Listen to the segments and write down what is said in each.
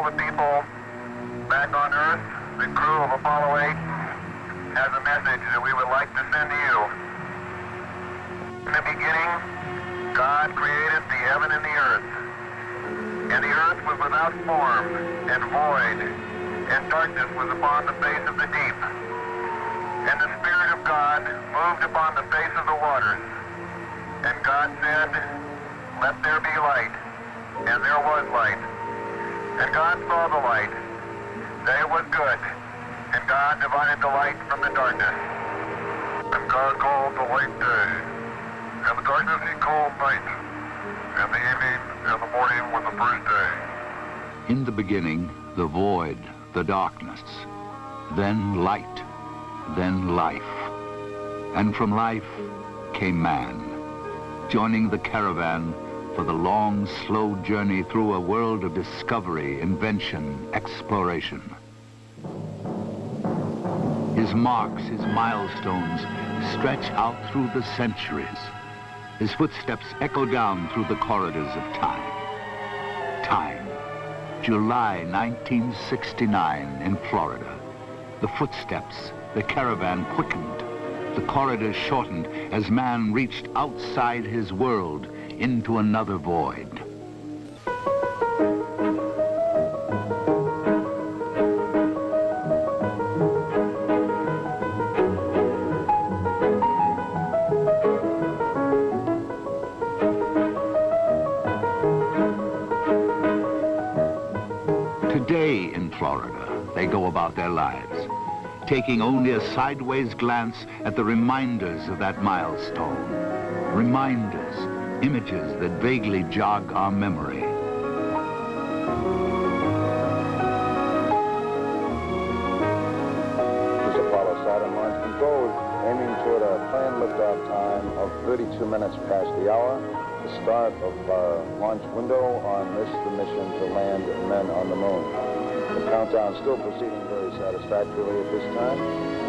the people back on Earth, the crew of Apollo 8, has a message that we would like to send to you. In the beginning, God created the heaven and the earth. And the earth was without form and void, and darkness was upon the face of the deep. And the Spirit of God moved upon the face of the waters. And God said, "Let there be light." And there was light. And God saw the light, that it was good. And God divided the light from the darkness. And God called the light day, and the darkness he called night. And the evening and the morning was the first day. In the beginning, the void, the darkness, then light, then life. And from life came man, joining the caravan for the long, slow journey through a world of discovery, invention, exploration. His marks, his milestones, stretch out through the centuries. His footsteps echo down through the corridors of time. Time. July 1969 in Florida. The footsteps, the caravan quickened. The corridors shortened as man reached outside his world into another void. Today in Florida, they go about their lives, taking only a sideways glance at the reminders of that milestone. Reminders, images that vaguely jog our memory. This is Apollo Saturn launch control, aiming toward a planned liftoff time of 32 minutes past the hour. The start of our launch window on this, the mission to land men on the moon. The countdown still proceeding very satisfactorily at this time.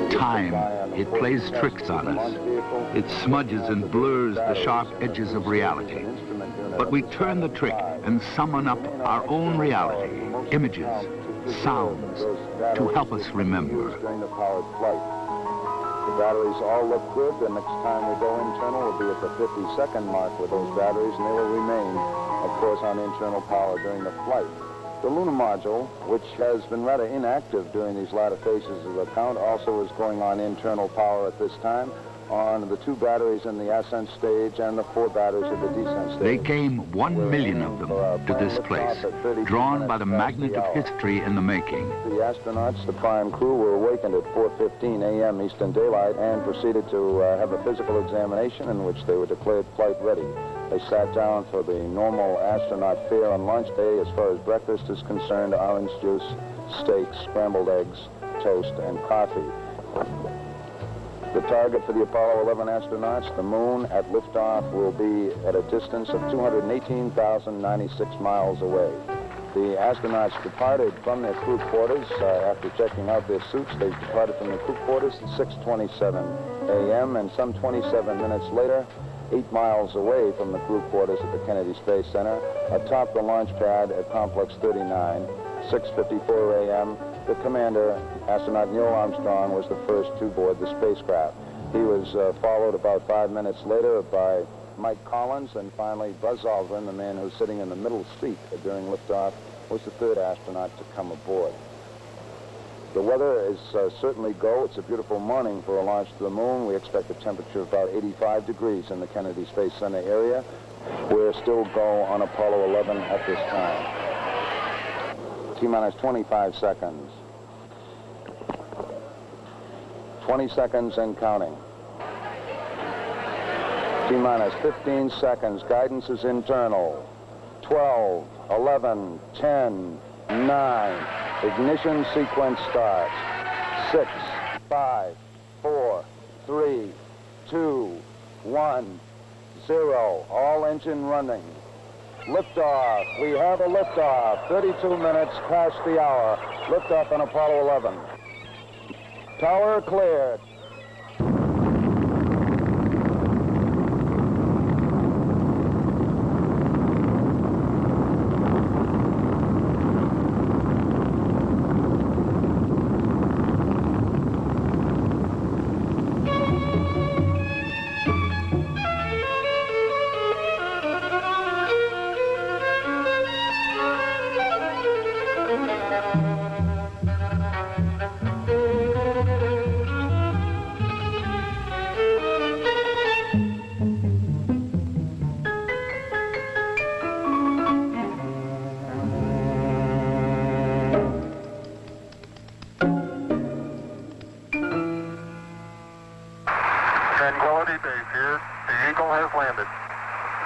Time, it plays tricks on us. It smudges and blurs the sharp edges of reality. But we turn the trick and summon up our own reality, images, sounds, to help us remember. During the powered flight. The batteries all look good. The next time we go internal will be at the 50-second mark with those batteries, and they will remain, of course, on internal power during the flight. The lunar module, which has been rather inactive during these latter phases of the count, also is going on internal power at this time on the 2 batteries in the ascent stage and the 4 batteries at the descent stage. They came 1 million of them to this place, drawn by the magnet of history in the making. The astronauts, the prime crew, were awakened at 4:15 a.m. Eastern Daylight and proceeded to have a physical examination in which they were declared flight ready. They sat down for the normal astronaut fare on lunch day. As far as breakfast is concerned, orange juice, steak, scrambled eggs, toast, and coffee. The target for the Apollo 11 astronauts, the moon, at liftoff will be at a distance of 218,096 miles away. The astronauts departed from their crew quarters after checking out their suits. They departed from the crew quarters at 6:27 a.m. and some 27 minutes later, 8 miles away from the crew quarters at the Kennedy Space Center, atop the launch pad at Complex 39, 6:54 a.m., the commander, astronaut Neil Armstrong, was the first to board the spacecraft. He was followed about 5 minutes later by Mike Collins, and finally Buzz Aldrin, the man who's sitting in the middle seat during liftoff, was the 3rd astronaut to come aboard. The weather is certainly go. It's a beautiful morning for a launch to the moon. We expect a temperature of about 85 degrees in the Kennedy Space Center area. We're still go on Apollo 11 at this time. T-minus 25 seconds. 20 seconds and counting. T-minus 15 seconds. Guidance is internal. 12, 11, 10, 9. Ignition sequence starts. 6, 5, 4, 3, 2, 1, 0. All engine running. Liftoff. We have a liftoff. 32 minutes past the hour. Liftoff on Apollo 11. Tower cleared. landed.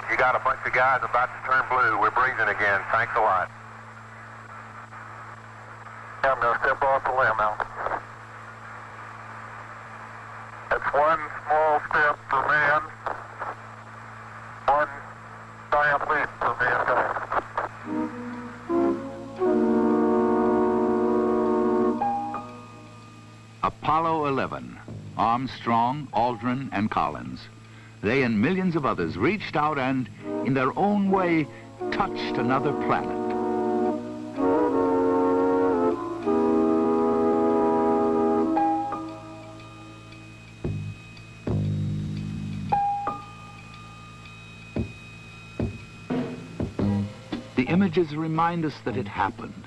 You got a bunch of guys about to turn blue. We're breathing again. Thanks a lot. I'm going to step off the limb now. That's one small step for man, one giant leap for mankind. Apollo 11, Armstrong, Aldrin, and Collins. They and millions of others reached out and, in their own way, touched another planet. The images remind us that it happened,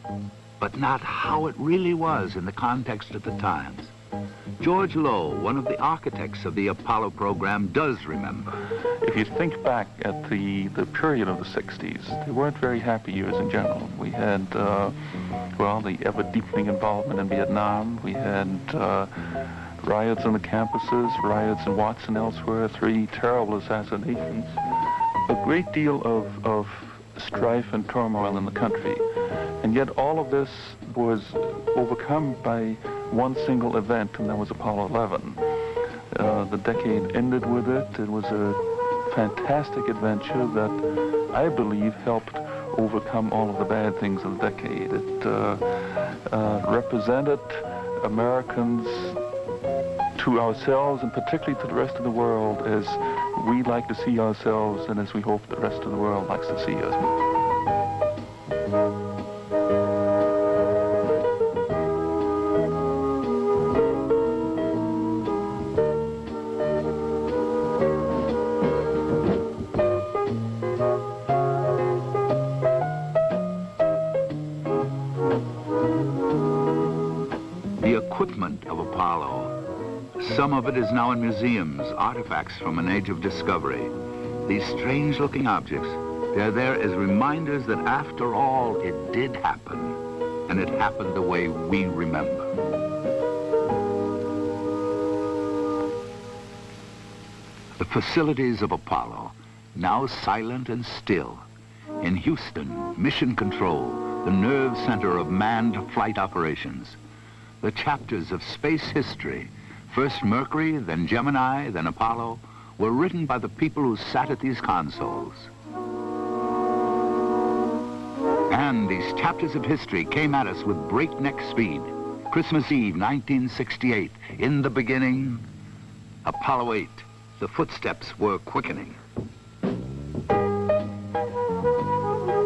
but not how it really was in the context of the times. George Lowe, one of the architects of the Apollo program, does remember. If you think back at the period of the 60s, they weren't very happy years in general. We had, well, the ever-deepening involvement in Vietnam. We had riots on the campuses, riots in Watson, elsewhere, 3 terrible assassinations. A great deal of strife and turmoil in the country. And yet all of this was overcome by one single event, and that was Apollo 11. The decade ended with it. It was a fantastic adventure that I believe helped overcome all of the bad things of the decade. It represented Americans to ourselves, and particularly to the rest of the world, as we like to see ourselves and as we hope the rest of the world likes to see us. The equipment of Apollo. Some of it is now in museums, artifacts from an age of discovery. These strange-looking objects, they're there as reminders that after all, it did happen, and it happened the way we remember. The facilities of Apollo, now silent and still. In Houston, Mission Control, the nerve center of manned flight operations. The chapters of space history, first Mercury, then Gemini, then Apollo, were written by the people who sat at these consoles. And these chapters of history came at us with breakneck speed. Christmas Eve, 1968, in the beginning, Apollo 8. The footsteps were quickening.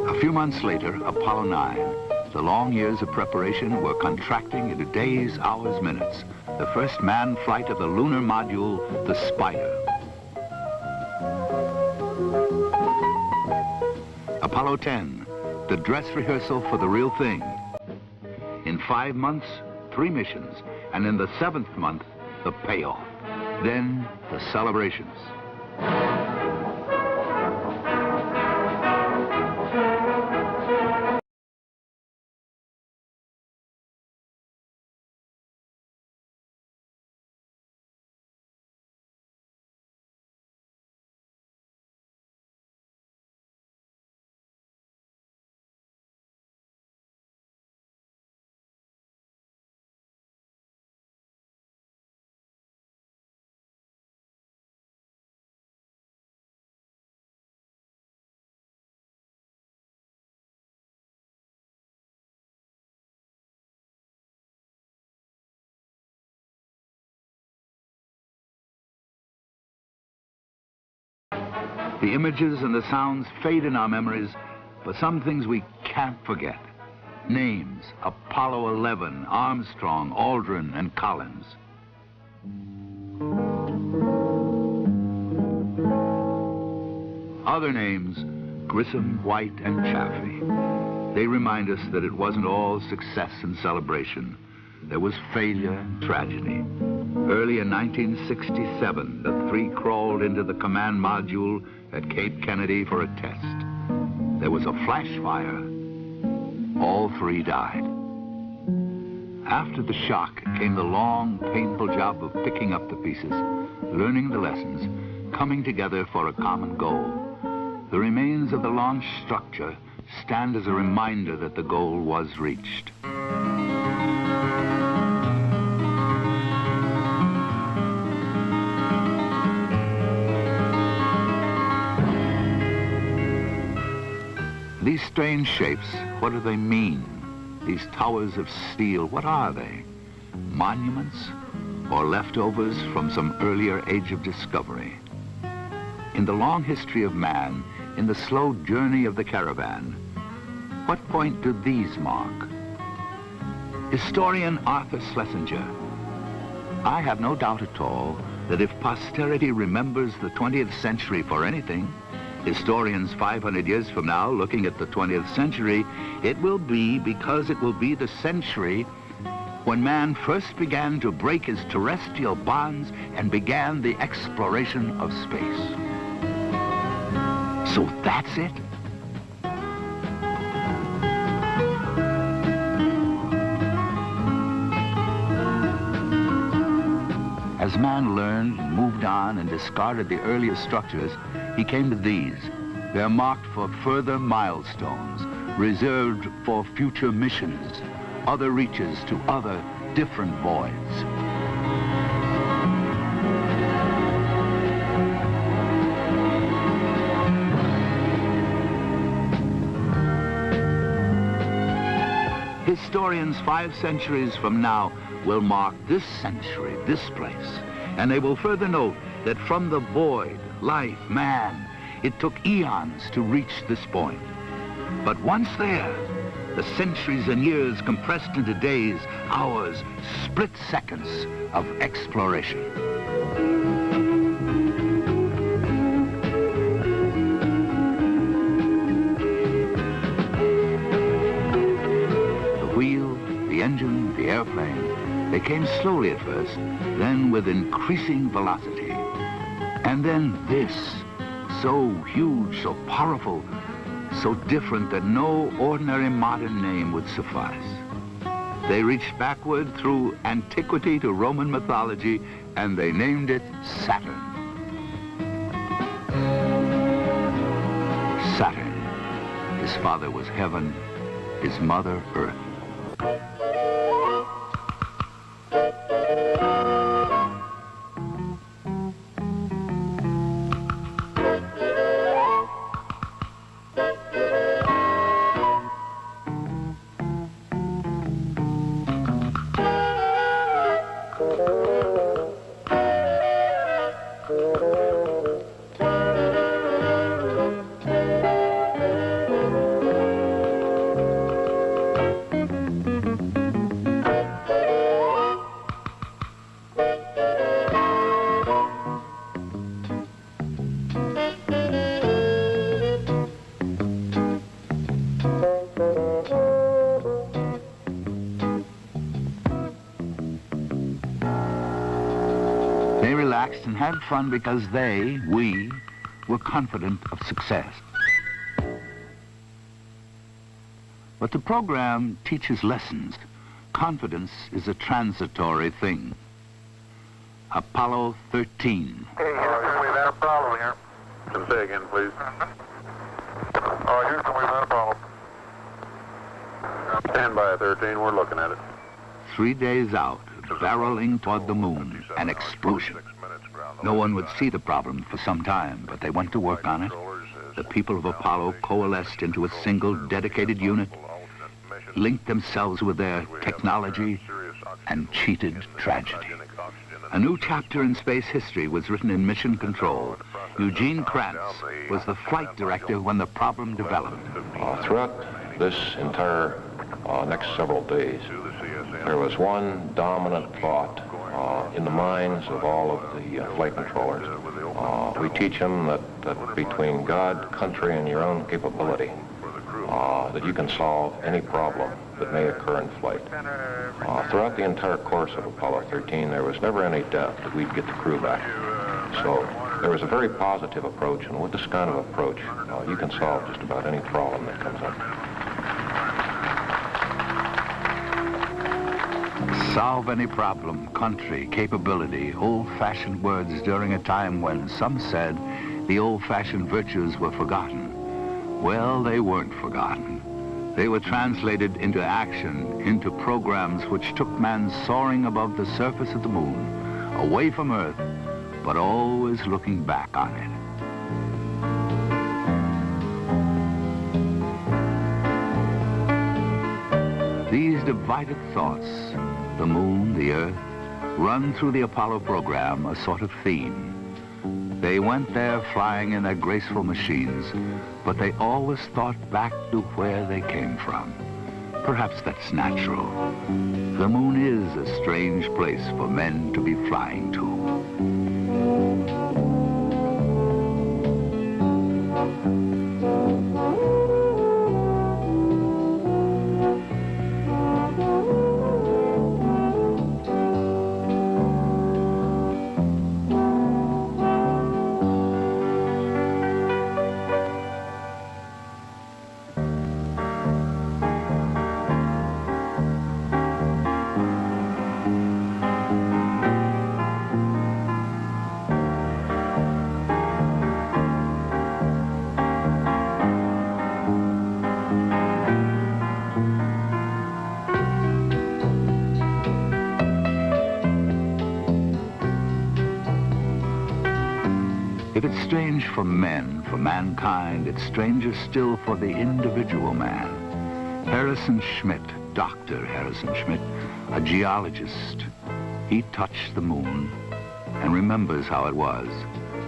A few months later, Apollo 9. The long years of preparation were contracting into days, hours, minutes. The first manned flight of the lunar module, the Spider. Apollo 10, the dress rehearsal for the real thing. In 5 months, 3 missions, and in the 7th month, the payoff. Then, the celebrations. The images and the sounds fade in our memories, but some things we can't forget. Names: Apollo 11, Armstrong, Aldrin, and Collins. Other names: Grissom, White, and Chaffee. They remind us that it wasn't all success and celebration. There was failure and tragedy. Early in 1967, the 3 crawled into the command module at Cape Kennedy for a test. There was a flash fire. All 3 died. After the shock came the long, painful job of picking up the pieces, learning the lessons, coming together for a common goal. The remains of the launch structure stand as a reminder that the goal was reached. These strange shapes, what do they mean? These towers of steel, what are they? Monuments or leftovers from some earlier age of discovery? In the long history of man, in the slow journey of the caravan, what point do these mark? Historian Arthur Schlesinger: I have no doubt at all that if posterity remembers the 20th century for anything, historians 500 years from now looking at the 20th century, it will be because it will be the century when man first began to break his terrestrial bonds and began the exploration of space. So that's it? As man learned, moved on, and discarded the earlier structures, he came to these. They're marked for further milestones, reserved for future missions, other reaches to other different voids. Historians 5 centuries from now will mark this century, this place, and they will further note that from the void, life, man, it took eons to reach this point. But once there, the centuries and years compressed into days, hours, split seconds of exploration. The wheel, the engine, the airplane, they came slowly at first, then with increasing velocity. And then this, so huge, so powerful, so different that no ordinary modern name would suffice. They reached backward through antiquity to Roman mythology, and they named it Saturn. Saturn. His father was heaven, his mother earth. They relaxed and had fun because we, were confident of success. But the program teaches lessons. Confidence is a transitory thing. Apollo 13. Hey, Houston, we've had a problem here. Can say again, please. Oh, Houston, we've had a problem. Stand by, 13. We're looking at it. 3 days out, barreling toward the moon, an explosion. No one would see the problem for some time, but they went to work on it. The people of Apollo coalesced into a single dedicated unit, linked themselves with their technology, and cheated tragedy. A new chapter in space history was written in Mission Control. Eugene Kranz was the flight director when the problem developed. Throughout this entire next several days, there was one dominant thought in the minds of all of the flight controllers. We teach them that between God, country, and your own capability, that you can solve any problem that may occur in flight. Throughout the entire course of Apollo 13, there was never any doubt that we'd get the crew back. So there was a very positive approach, and with this kind of approach, you can solve just about any problem that comes up. Solve any problem, country, capability, old-fashioned words during a time when some said the old-fashioned virtues were forgotten. Well, they weren't forgotten. They were translated into action, into programs which took man soaring above the surface of the moon, away from Earth, but always looking back on it. These divided thoughts, the moon, the Earth, run through the Apollo program a sort of theme. They went there flying in their graceful machines, but they always thought back to where they came from. Perhaps that's natural. The moon is a strange place for men to be flying to. If it's strange for men, for mankind, it's stranger still for the individual man. Harrison Schmitt, Dr. Harrison Schmitt, a geologist, he touched the moon and remembers how it was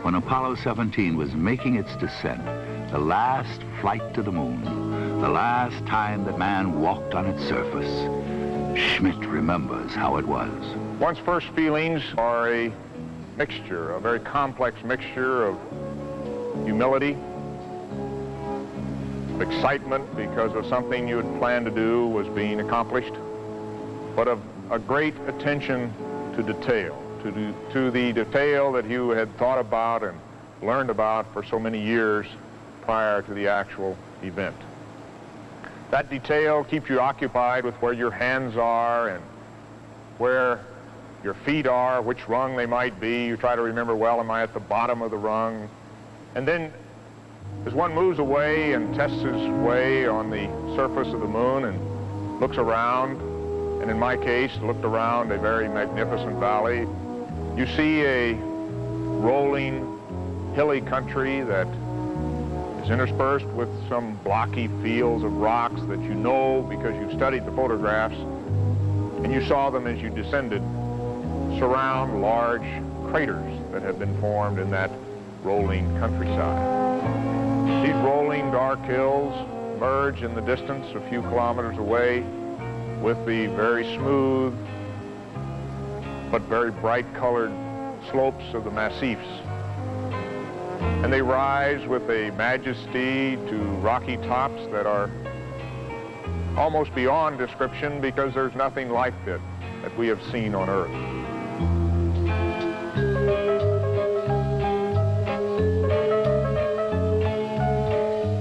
when Apollo 17 was making its descent, the last flight to the moon, the last time that man walked on its surface. Schmitt remembers how it was. One's first feelings are a mixture, a very complex mixture of humility, of excitement because of something you had planned to do was being accomplished, but of a great attention to detail, to the detail that you had thought about and learned about for so many years prior to the actual event. That detail keeps you occupied with where your hands are and where your feet are, which rung they might be. You try to remember, well, am I at the bottom of the rung? And then as one moves away and tests his way on the surface of the moon and looks around, and in my case, looked around a very magnificent valley, you see a rolling, hilly country that is interspersed with some blocky fields of rocks that you know because you've studied the photographs, and you saw them as you descended surround large craters that have been formed in that rolling countryside. These rolling dark hills merge in the distance a few kilometers away with the very smooth but very bright colored slopes of the massifs. And they rise with a majesty to rocky tops that are almost beyond description because there's nothing like that we have seen on Earth.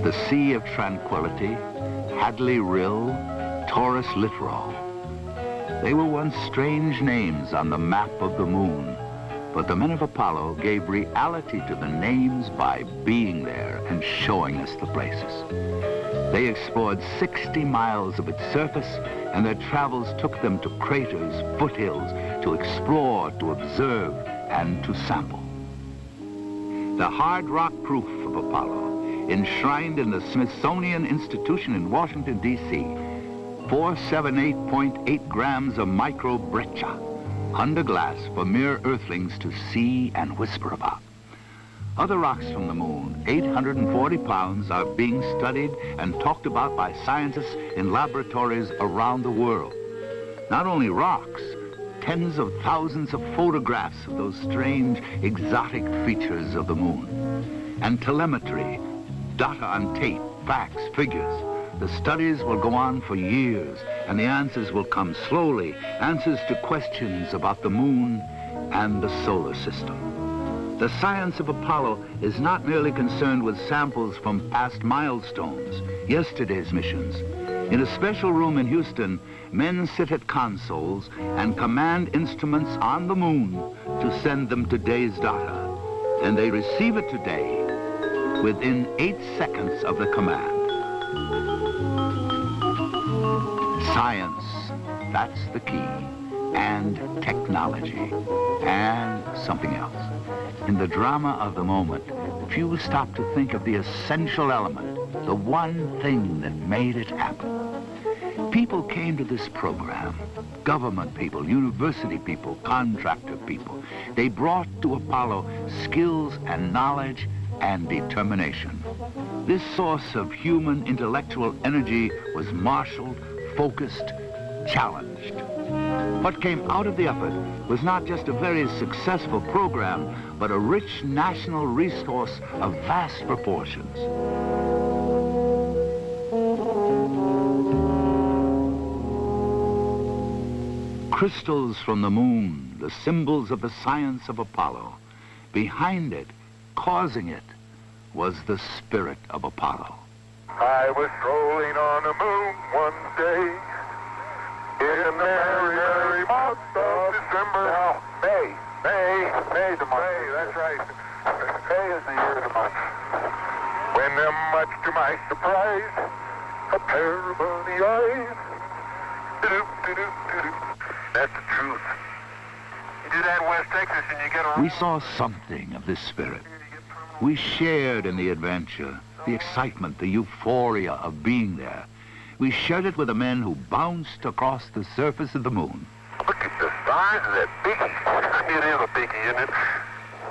The Sea of Tranquility, Hadley Rill, Taurus Littoral. They were once strange names on the map of the moon, but the men of Apollo gave reality to the names by being there and showing us the places. They explored 60 miles of its surface, and their travels took them to craters, foothills, to explore, to observe, and to sample. The hard rock proof of Apollo, enshrined in the Smithsonian Institution in Washington, D.C., 478.8 grams of microbreccia, under glass for mere earthlings to see and whisper about. Other rocks from the moon, 840 pounds, are being studied and talked about by scientists in laboratories around the world. Not only rocks, tens of thousands of photographs of those strange, exotic features of the moon. And telemetry, data on tape, facts, figures. The studies will go on for years, and the answers will come slowly, answers to questions about the moon and the solar system. The science of Apollo is not merely concerned with samples from past milestones, yesterday's missions. In a special room in Houston, men sit at consoles and command instruments on the moon to send them today's data. And they receive it today within 8 seconds of the command. Science, that's the key, and technology, and something else. In the drama of the moment, few stop to think of the essential element, the one thing that made it happen. People came to this program, government people, university people, contractor people. They brought to Apollo skills and knowledge and determination. This source of human intellectual energy was marshaled, focused, challenged. What came out of the effort was not just a very successful program, but a rich national resource of vast proportions. Crystals from the moon, the symbols of the science of Apollo. Behind it, causing it, was the spirit of Apollo. I was strolling on the moon one day in the merry, merry month of December. Now, May the month. May, that's right. May is the year of the month. When, much to my surprise, a pair of bunny eyes. That's the truth. You do that in West Texas and you get a... We saw something of this spirit. We shared in the adventure, the excitement, the euphoria of being there. We shared it with the men who bounced across the surface of the moon. Look at the size of that biggie. It is a biggie, isn't it?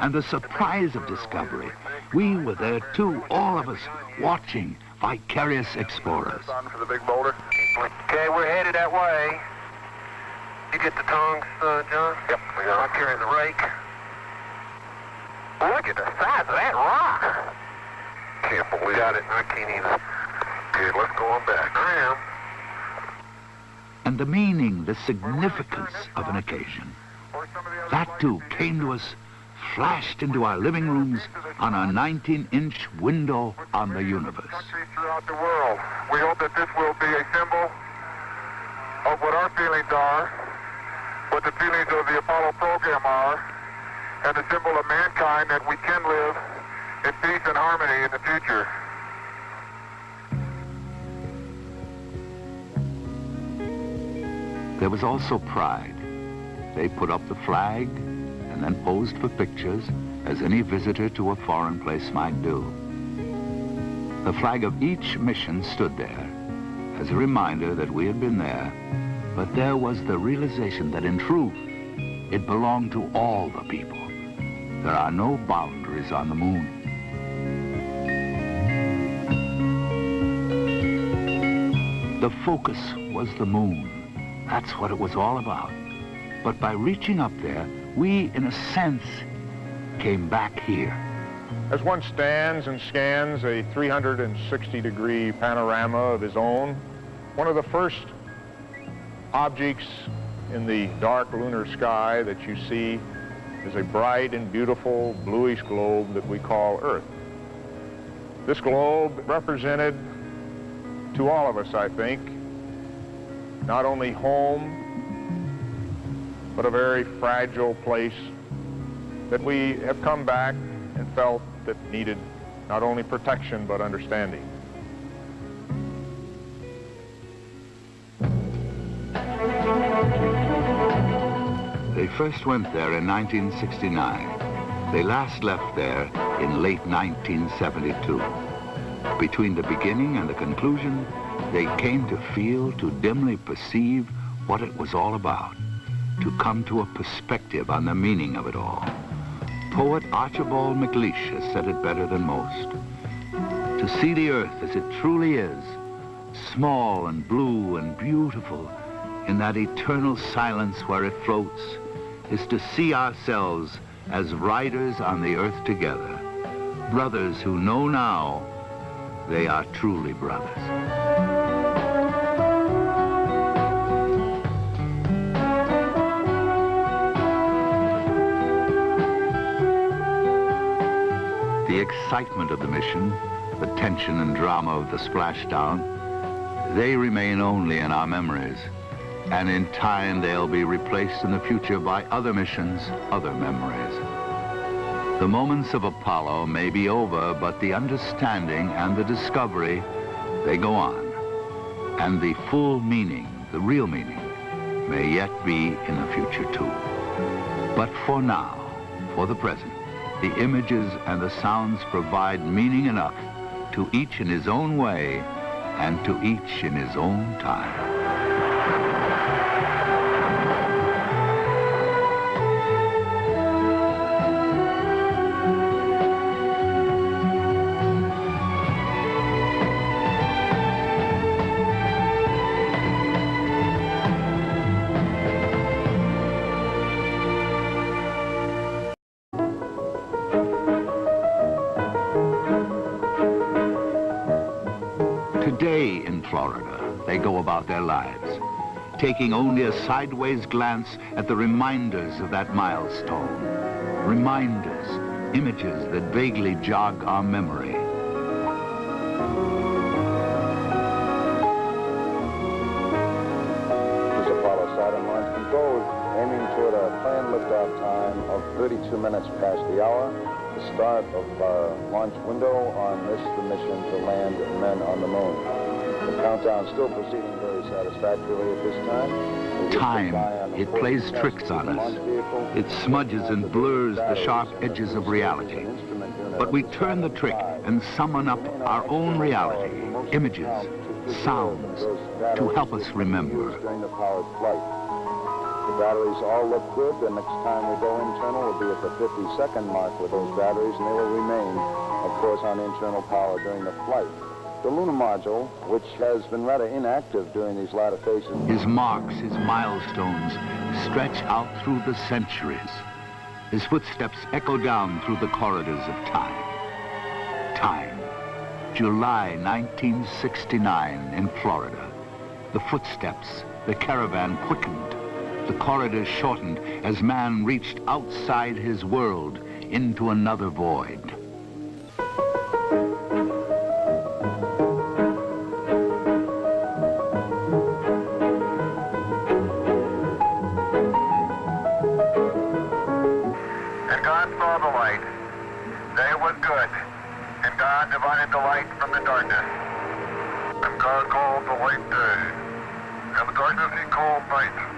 And the surprise of discovery. We were there too, all of us, watching, vicarious explorers. On for the big boulder. Okay, we're headed that way. You get the tongs, John? Yep, we got. I'll carry the rake. Look at the size of that rock. Can't believe it. Got it. I can't either. Okay, let's go on back. I am. And the meaning, the significance of an occasion. That too came to us, flashed into our living rooms on a 19-inch window on the universe. Countries throughout the world. We hope that this will be a symbol of what our feelings are, what the feelings of the Apollo program are, and a symbol of mankind that we can live in peace and harmony in the future. There was also pride. They put up the flag and then posed for pictures, as any visitor to a foreign place might do. The flag of each mission stood there as a reminder that we had been there, but there was the realization that in truth, it belonged to all the people. There are no boundaries on the moon. The focus was the moon. That's what it was all about. But by reaching up there, we, in a sense, came back here. As one stands and scans a 360-degree panorama of his own, one of the first objects in the dark lunar sky that you see is a bright and beautiful bluish globe that we call Earth. This globe represented to all of us, I think, not only home, but a very fragile place that we have come back and felt that needed not only protection, but understanding. They first went there in 1969. They last left there in late 1972. Between the beginning and the conclusion, they came to feel, to dimly perceive what it was all about, to come to a perspective on the meaning of it all. Poet Archibald MacLeish has said it better than most. To see the earth as it truly is, small and blue and beautiful, in that eternal silence where it floats, is to see ourselves as riders on the earth together, brothers who know now they are truly brothers. The excitement of the mission, the tension and drama of the splashdown, They remain only in our memories, and in time they'll be replaced in the future by other missions, other memories. The moments of Apollo may be over, but the understanding and the discovery, they go on. And the full meaning, the real meaning, may yet be in the future too. But for now, for the present, the images and the sounds provide meaning enough to each in his own way and to each in his own time. Today in Florida, they go about their lives, taking only a sideways glance at the reminders of that milestone. Reminders, images that vaguely jog our memory. This is Apollo Saturn launch control, aiming toward a planned liftoff time of 32 minutes past the hour. The start of our launch window on this, the mission to land men on the moon. The countdown still proceeding very satisfactorily at this time. Time, it plays tricks on us. It smudges and blurs the sharp edges of reality. But we turn the trick and summon up our own reality, images, sounds, to help us remember. During the powered flight. The batteries all look good. The next time we go internal will be at the 50-second mark with those batteries, and they will remain, of course, on internal power during the flight. The lunar module, which has been rather inactive during these latter phases. His marks, his milestones, stretch out through the centuries. His footsteps echo down through the corridors of time. Time. July 1969 in Florida. The footsteps, the caravan quickened. The corridors shortened as man reached outside his world into another void. And God saw the light, that it was good, and God divided the light from the darkness. And God called the light day, and the darkness he called night.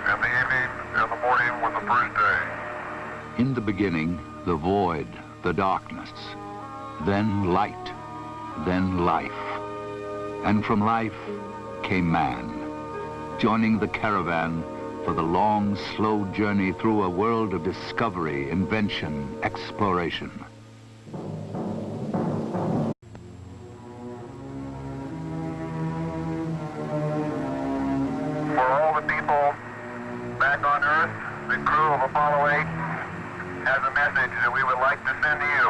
And the evening and the morning was the first day. In the beginning, the void, the darkness, then light, then life. And from life came man, joining the caravan for the long, slow journey through a world of discovery, invention, exploration. For all the people back on Earth, the crew of Apollo 8 has a message that we would like to send to you.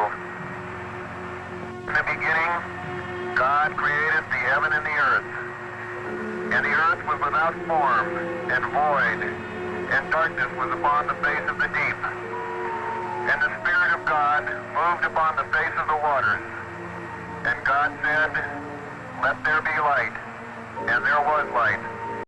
In the beginning, God created the heaven and the earth. And the earth was without form and void, and darkness was upon the face of the deep. And the Spirit of God moved upon the face of the waters. And God said, "Let there be light." And there was light.